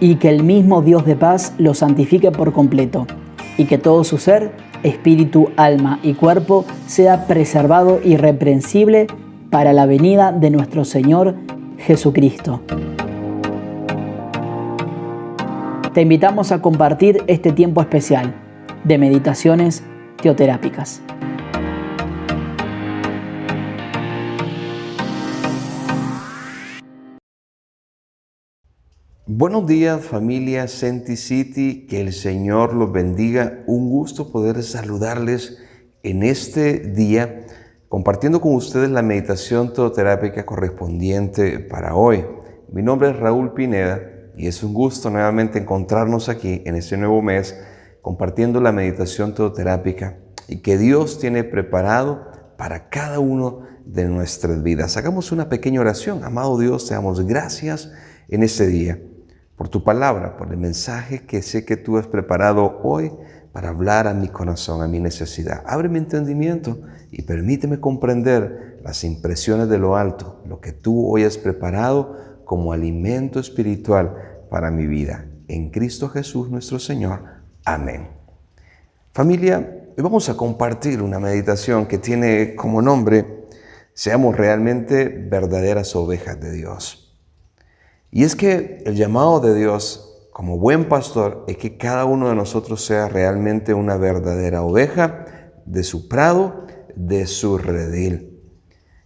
y que el mismo Dios de paz los santifique por completo, y que todo su ser, espíritu, alma y cuerpo sea preservado irreprensible para la venida de nuestro Señor Jesucristo. Te invitamos a compartir este tiempo especial de meditaciones teoterápicas. Buenos días, familia Senti City, que el Señor los bendiga. Un gusto poder saludarles en este día, compartiendo con ustedes la meditación teoterápica correspondiente para hoy. Mi nombre es Raúl Pineda y es un gusto nuevamente encontrarnos aquí en este nuevo mes, compartiendo la meditación teoterápica y que Dios tiene preparado para cada uno de nuestras vidas. Hagamos una pequeña oración. Amado Dios, te damos gracias en este día por tu palabra, por el mensaje que sé que tú has preparado hoy para hablar a mi corazón, a mi necesidad. Abre mi entendimiento y permíteme comprender las impresiones de lo alto, lo que tú hoy has preparado como alimento espiritual para mi vida. En Cristo Jesús nuestro Señor. Amén. Familia, hoy vamos a compartir una meditación que tiene como nombre: seamos realmente verdaderas ovejas de Dios. Y es que el llamado de Dios como buen pastor es que cada uno de nosotros sea realmente una verdadera oveja de su prado, de su redil.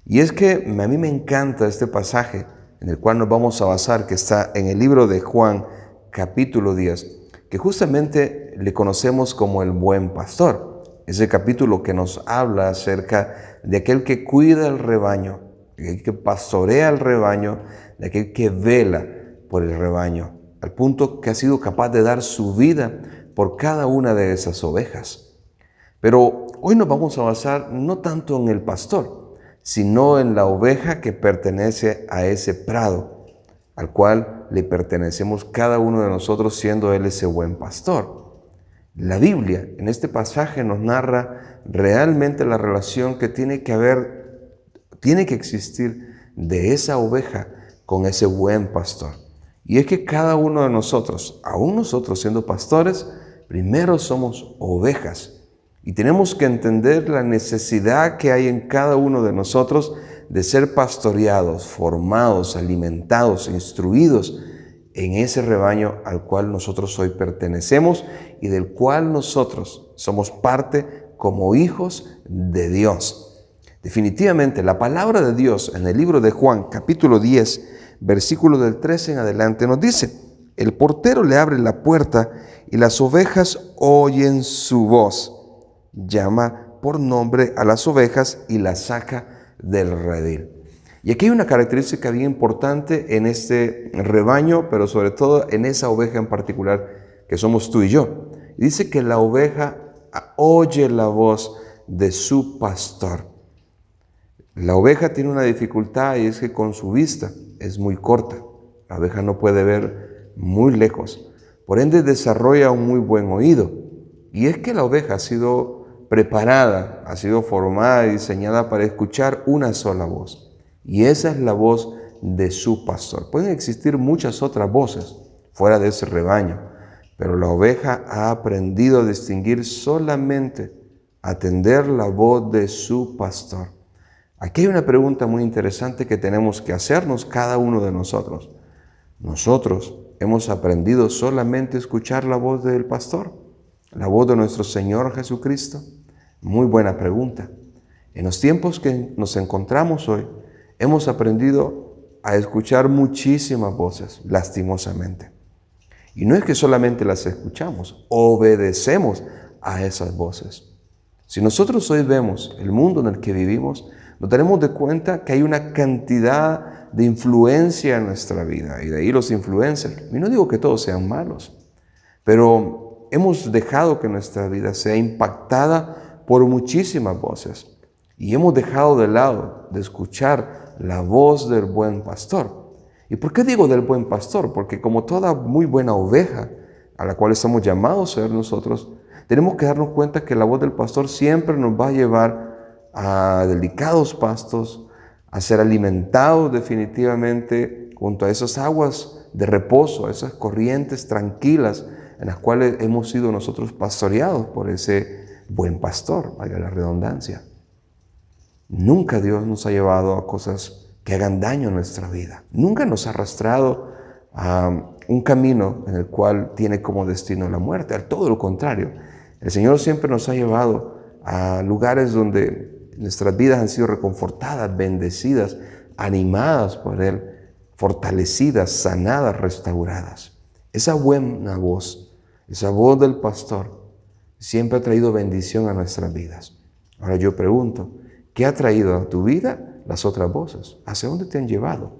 Y es que a mí me encanta este pasaje en el cual nos vamos a basar, que está en el libro de Juan, capítulo 10, que justamente le conocemos como el buen pastor. Ese capítulo que nos habla acerca de aquel que cuida el rebaño, de aquel que pastorea el rebaño, de aquel que vela por el rebaño, al punto que ha sido capaz de dar su vida por cada una de esas ovejas. Pero hoy nos vamos a basar no tanto en el pastor, sino en la oveja que pertenece a ese prado, al cual le pertenecemos cada uno de nosotros, siendo Él ese buen pastor. La Biblia en este pasaje nos narra realmente la relación que tiene que existir de esa oveja con ese buen pastor. Y es que cada uno de nosotros, aún nosotros siendo pastores, primero somos ovejas. Y tenemos que entender la necesidad que hay en cada uno de nosotros de ser pastoreados, formados, alimentados, instruidos en ese rebaño al cual nosotros hoy pertenecemos y del cual nosotros somos parte como hijos de Dios. Definitivamente, la palabra de Dios en el libro de Juan, capítulo 10, versículo del 13 en adelante, nos dice: el portero le abre la puerta y las ovejas oyen su voz. Llama por nombre a las ovejas y las saca del redil. Y aquí hay una característica bien importante en este rebaño, pero sobre todo en esa oveja en particular que somos tú y yo. Dice que la oveja oye la voz de su pastor. La oveja tiene una dificultad, y es que con su vista es muy corta. La oveja no puede ver muy lejos. Por ende desarrolla un muy buen oído. Y es que la oveja ha sido preparada, ha sido formada y diseñada para escuchar una sola voz. Y esa es la voz de su pastor. Pueden existir muchas otras voces fuera de ese rebaño, pero la oveja ha aprendido a distinguir solamente, a atender la voz de su pastor. Aquí hay una pregunta muy interesante que tenemos que hacernos cada uno de nosotros. ¿Nosotros hemos aprendido solamente a escuchar la voz del pastor? ¿La voz de nuestro Señor Jesucristo? Muy buena pregunta. En los tiempos que nos encontramos hoy, hemos aprendido a escuchar muchísimas voces, lastimosamente. Y no es que solamente las escuchamos, obedecemos a esas voces. Si nosotros hoy vemos el mundo en el que vivimos, nos daremos de cuenta que hay una cantidad de influencia en nuestra vida, y de ahí los influencers. Y no digo que todos sean malos, pero hemos dejado que nuestra vida sea impactada por muchísimas voces y hemos dejado de lado de escuchar la voz del buen pastor. ¿Y por qué digo del buen pastor? Porque como toda muy buena oveja a la cual estamos llamados a ser nosotros, tenemos que darnos cuenta que la voz del pastor siempre nos va a llevar a delicados pastos, a ser alimentados definitivamente junto a esas aguas de reposo, a esas corrientes tranquilas en las cuales hemos sido nosotros pastoreados por ese buen pastor, valga la redundancia. Nunca Dios nos ha llevado a cosas que hagan daño a nuestra vida. Nunca nos ha arrastrado a un camino en el cual tiene como destino la muerte. Al todo lo contrario, el Señor siempre nos ha llevado a lugares donde nuestras vidas han sido reconfortadas, bendecidas, animadas por Él, fortalecidas, sanadas, restauradas. Esa buena voz, esa voz del pastor, siempre ha traído bendición a nuestras vidas. Ahora yo pregunto, ¿qué ha traído a tu vida las otras voces? ¿Hacia dónde te han llevado?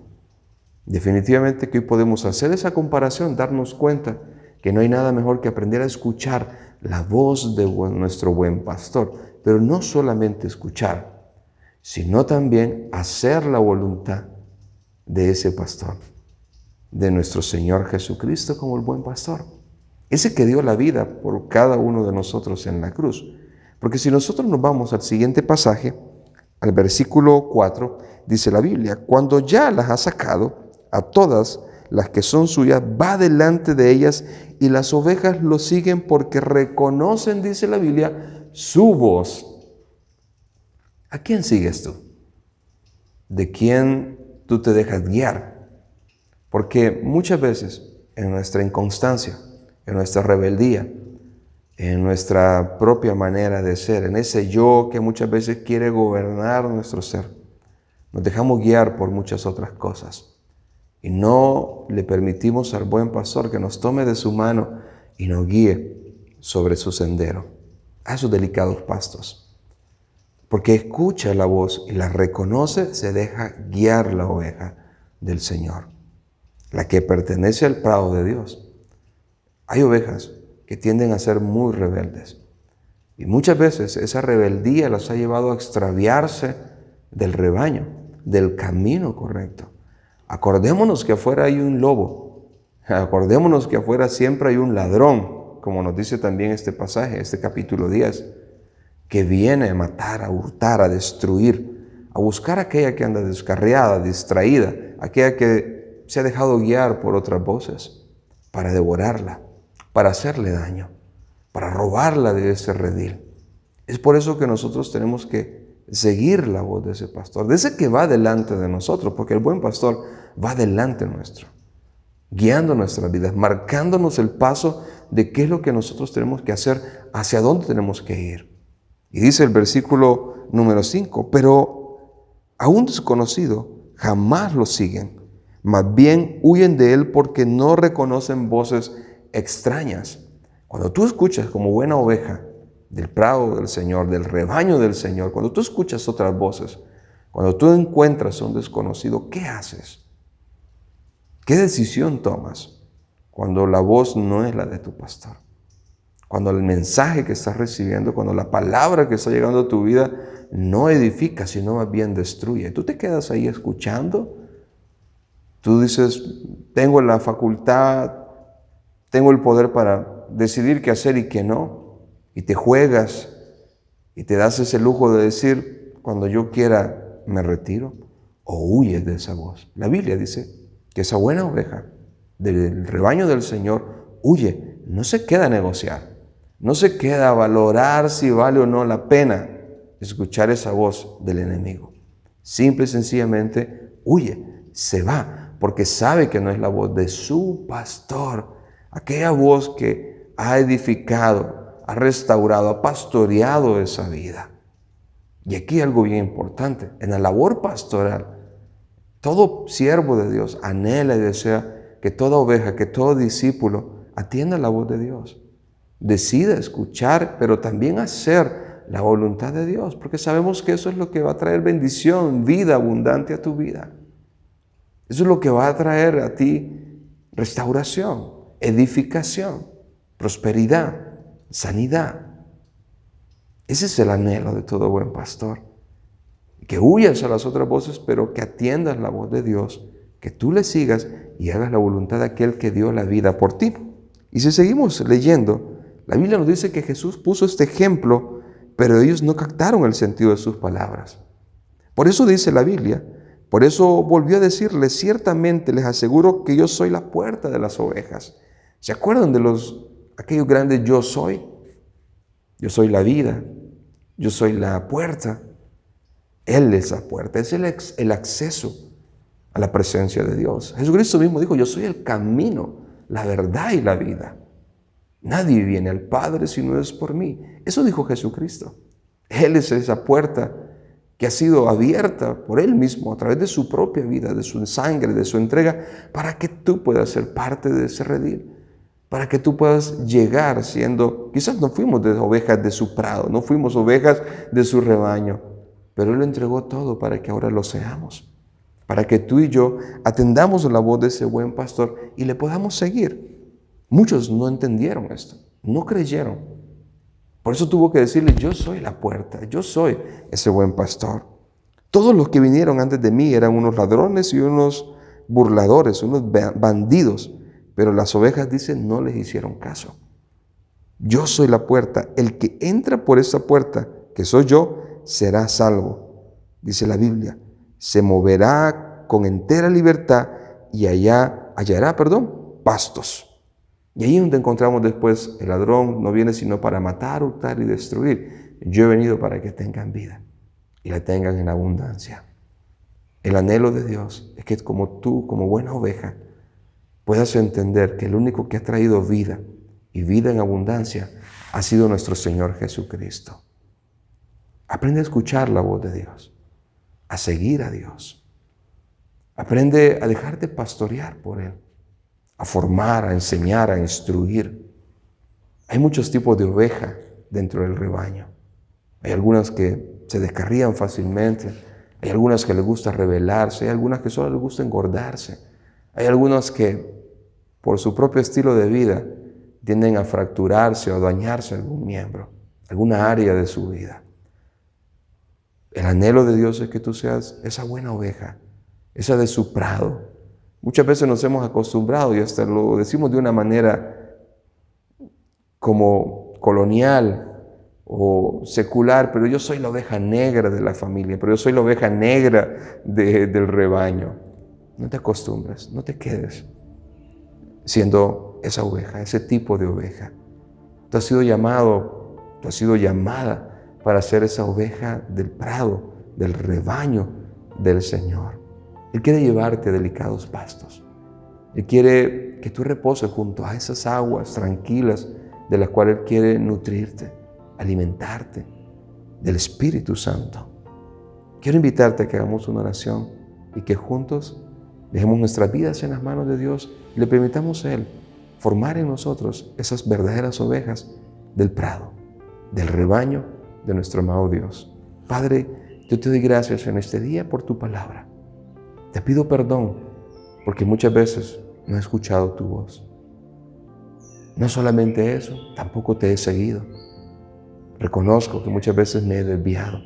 Definitivamente que hoy podemos hacer esa comparación, darnos cuenta que no hay nada mejor que aprender a escuchar la voz de nuestro buen pastor, pero no solamente escuchar, sino también hacer la voluntad de ese pastor, de nuestro Señor Jesucristo como el buen pastor, ese que dio la vida por cada uno de nosotros en la cruz. Porque si nosotros nos vamos al siguiente pasaje, al versículo 4, dice la Biblia: cuando ya las ha sacado, a todas las que son suyas, va delante de ellas, y las ovejas lo siguen porque reconocen, dice la Biblia, su voz. ¿A quién sigues tú? ¿De quién tú te dejas guiar? Porque muchas veces en nuestra inconstancia, en nuestra rebeldía, en nuestra propia manera de ser, en ese yo que muchas veces quiere gobernar nuestro ser, nos dejamos guiar por muchas otras cosas y no le permitimos al buen pastor que nos tome de su mano y nos guíe sobre su sendero, a sus delicados pastos. Porque escucha la voz y la reconoce, se deja guiar la oveja del Señor, la que pertenece al prado de Dios. Hay ovejas que tienden a ser muy rebeldes. Y muchas veces esa rebeldía las ha llevado a extraviarse del rebaño, del camino correcto. Acordémonos que afuera hay un lobo. Acordémonos que afuera siempre hay un ladrón, como nos dice también este pasaje, este capítulo 10, que viene a matar, a hurtar, a destruir, a buscar a aquella que anda descarriada, distraída, aquella que se ha dejado guiar por otras voces, para devorarla, para hacerle daño, para robarla de ese redil. Es por eso que nosotros tenemos que seguir la voz de ese pastor, de ese que va delante de nosotros, porque el buen pastor va delante nuestro, guiando nuestras vidas, marcándonos el paso de qué es lo que nosotros tenemos que hacer, hacia dónde tenemos que ir. Y dice el versículo número 5, pero a un desconocido jamás lo siguen, más bien huyen de él porque no reconocen voces extrañas. Cuando tú escuchas como buena oveja del prado del Señor, del rebaño del Señor, cuando tú escuchas otras voces, cuando tú encuentras a un desconocido, ¿qué haces? ¿Qué decisión tomas cuando la voz no es la de tu pastor? Cuando el mensaje que estás recibiendo, cuando la palabra que está llegando a tu vida no edifica, sino más bien destruye. Tú te quedas ahí escuchando. Tú dices, tengo la facultad, tengo el poder para decidir qué hacer y qué no. Y te juegas y te das ese lujo de decir, cuando yo quiera me retiro. O huyes de esa voz. La Biblia dice que esa buena oveja del rebaño del Señor huye, no se queda a negociar. No se queda a valorar si vale o no la pena escuchar esa voz del enemigo. Simple y sencillamente huye, se va, porque sabe que no es la voz de su pastor. Aquella voz que ha edificado, ha restaurado, ha pastoreado esa vida. Y aquí algo bien importante, en la labor pastoral, todo siervo de Dios anhela y desea que toda oveja, que todo discípulo atienda la voz de Dios. Decida escuchar, pero también hacer la voluntad de Dios, porque sabemos que eso es lo que va a traer bendición, vida abundante a tu vida. Eso es lo que va a traer a ti restauración, edificación, prosperidad, sanidad. Ese es el anhelo de todo buen pastor. Que huyas a las otras voces, pero que atiendas la voz de Dios, que tú le sigas y hagas la voluntad de aquel que dio la vida por ti. Y si seguimos leyendo, la Biblia nos dice que Jesús puso este ejemplo, pero ellos no captaron el sentido de sus palabras. Por eso dice la Biblia Por eso volvió a decirles: ciertamente les aseguro que yo soy la puerta de las ovejas. ¿Se acuerdan de aquellos grandes yo soy? Yo soy la vida, yo soy la puerta. Él es la puerta, es el acceso a la presencia de Dios. Jesucristo mismo dijo: yo soy el camino, la verdad y la vida. Nadie viene al Padre si no es por mí. Eso dijo Jesucristo. Él es esa puerta que ha sido abierta por Él mismo a través de su propia vida, de su sangre, de su entrega, para que tú puedas ser parte de ese redil, para que tú puedas llegar siendo, quizás no fuimos de ovejas de su prado, no fuimos ovejas de su rebaño, pero Él lo entregó todo para que ahora lo seamos, para que tú y yo atendamos la voz de ese buen pastor y le podamos seguir. Muchos no entendieron esto, no creyeron. Por eso tuvo que decirle: yo soy la puerta, yo soy ese buen pastor. Todos los que vinieron antes de mí eran unos ladrones y unos burladores, unos bandidos, pero las ovejas, dicen, no les hicieron caso. Yo soy la puerta, el que entra por esa puerta, que soy yo, será salvo. Dice la Biblia: se moverá con entera libertad y hallará pastos. Y ahí es donde encontramos después: el ladrón no viene sino para matar, hurtar y destruir. Yo he venido para que tengan vida y la tengan en abundancia. El anhelo de Dios es que como tú, como buena oveja, puedas entender que el único que ha traído vida y vida en abundancia ha sido nuestro Señor Jesucristo. Aprende a escuchar la voz de Dios, a seguir a Dios. Aprende a dejarte pastorear por Él, a formar, a enseñar, a instruir. Hay muchos tipos de oveja dentro del rebaño. Hay algunas que se descarrían fácilmente, hay algunas que les gusta rebelarse, hay algunas que solo les gusta engordarse, hay algunas que por su propio estilo de vida tienden a fracturarse o dañarse algún miembro, alguna área de su vida. El anhelo de Dios es que tú seas esa buena oveja, esa de su prado. Muchas veces nos hemos acostumbrado, y hasta lo decimos de una manera como colonial o secular, pero yo soy la oveja negra de la familia, pero yo soy la oveja negra del rebaño. No te acostumbres, no te quedes siendo esa oveja, ese tipo de oveja. Tú has sido llamado, tú has sido llamada para ser esa oveja del prado, del rebaño del Señor. Él quiere llevarte a delicados pastos. Él quiere que tú reposes junto a esas aguas tranquilas de las cuales Él quiere nutrirte, alimentarte del Espíritu Santo. Quiero invitarte a que hagamos una oración y que juntos dejemos nuestras vidas en las manos de Dios y le permitamos a Él formar en nosotros esas verdaderas ovejas del prado, del rebaño de nuestro amado Dios. Padre, yo te doy gracias en este día por tu palabra. Te pido perdón porque muchas veces no he escuchado tu voz. No solamente eso, tampoco te he seguido. Reconozco que muchas veces me he desviado.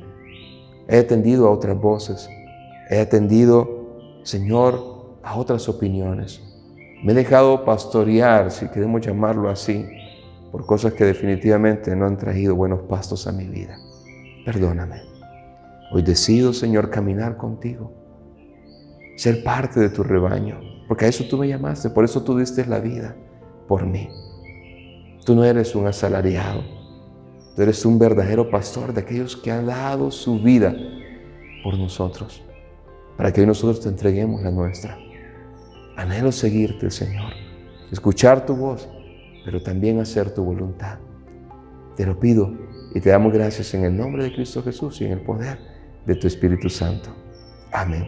He atendido a otras voces. He atendido, Señor, a otras opiniones. Me he dejado pastorear, si queremos llamarlo así, por cosas que definitivamente no han traído buenos pastos a mi vida. Perdóname. Hoy decido, Señor, caminar contigo, ser parte de tu rebaño, porque a eso tú me llamaste, por eso tú diste la vida por mí. Tú no eres un asalariado, tú eres un verdadero pastor de aquellos que han dado su vida por nosotros, para que hoy nosotros te entreguemos la nuestra. Anhelo seguirte, Señor, escuchar tu voz, pero también hacer tu voluntad. Te lo pido y te damos gracias en el nombre de Cristo Jesús y en el poder de tu Espíritu Santo. Amén.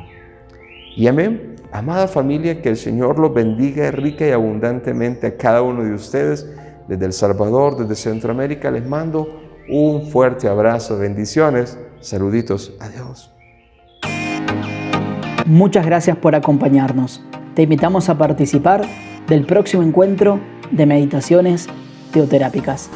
Y amén. Amada familia, que el Señor los bendiga rica y abundantemente a cada uno de ustedes. Desde El Salvador, desde Centroamérica, les mando un fuerte abrazo. Bendiciones. Saluditos. Adiós. Muchas gracias por acompañarnos. Te invitamos a participar del próximo encuentro de meditaciones teoterápicas.